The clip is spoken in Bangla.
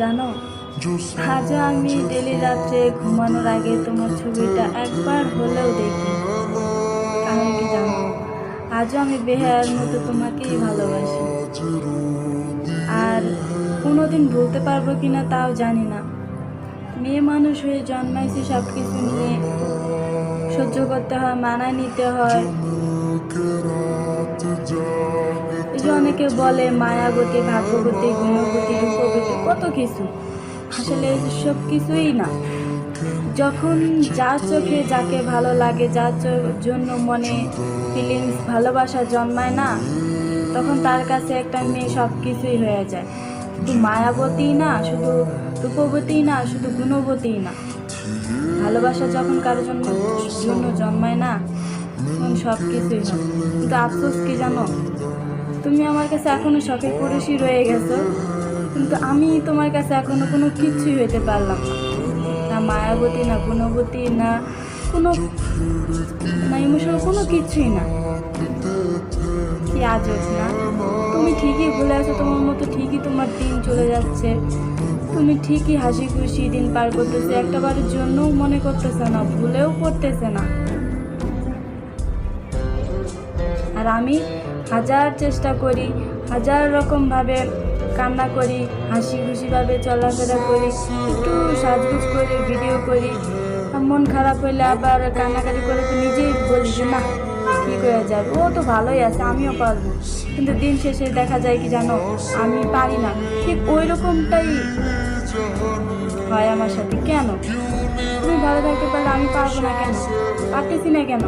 জানো, আজও আমি ডেলি রাত্রে ঘুমানোর আগে তোমার ছবিটা একবার হলেও দেখি। কারণ কি জানো, আজও আমি বেহায়ার মতো তোমাকেই ভালোবাসি। আর কোনোদিন ভুলতে পারবো কিনা তাও জানি না। মেয়ে মানুষ হয়ে জন্মাইছি, সব কিছু নিয়ে সহ্য করতে হয়, মানায় নিতে হয়। এই যে অনেকে বলে মায়াবতী, ভাগ্যবতী, গুণবতী, রূপবতী, কত কিছু। আসলে সব কিছুই না। যখন যার চোখে যাকে ভালো লাগে, যার জন্য মনে ফিলিংস, ভালোবাসা জন্মায় না, তখন তার কাছে একটা মেয়ে সব কিছুই হয়ে যায়। শুধু মায়াবতী না, শুধু রূপবতী না, শুধু গুণবতী না, ভালোবাসা যখন কারোর জন্য জন্মায় না, তখন সব কিছুই হয়। কিন্তু আফসোস কি জানো, তুমি আমার কাছে এখনো শখের পুরুষই রয়ে গেছো, কিন্তু আমি তোমার কাছে এখনো কোনো কিছুই হইতে পারলাম না। না মায়াবতী, না গুণবতী, না কোনো ইমোশনাল, কোনো কিছুই না। কি আজব না? তুমি ঠিকই ভুলে আছো, তোমার মতো ঠিকই তোমার দিন চলে যাচ্ছে, তুমি ঠিকই হাসি খুশি দিন পার করতেছে, একটাবারের জন্যও মনে করতেছে না, ভুলেও করতেছে না। আর আমি হাজার চেষ্টা করি, হাজার রকমভাবে কান্না করি, হাসি খুশিভাবে চলাফেরা করি, একটু সাজগুজ করি, ভিডিও করি। মন খারাপ হইলে আবার কান্নাকাটি করে নিজেই বলি যে না, ঠিক হয়ে যাবে, ও তো ভালোই আছে, আমিও পারবো। কিন্তু দিন শেষে দেখা যায় কি জানো, আমি পারি না। ঠিক ওই রকমটাই হয় আমার সাথে। কেন তুমি ভালো থাকতে পারলে আমি পারবো না কেন? পারতেছি না কেন?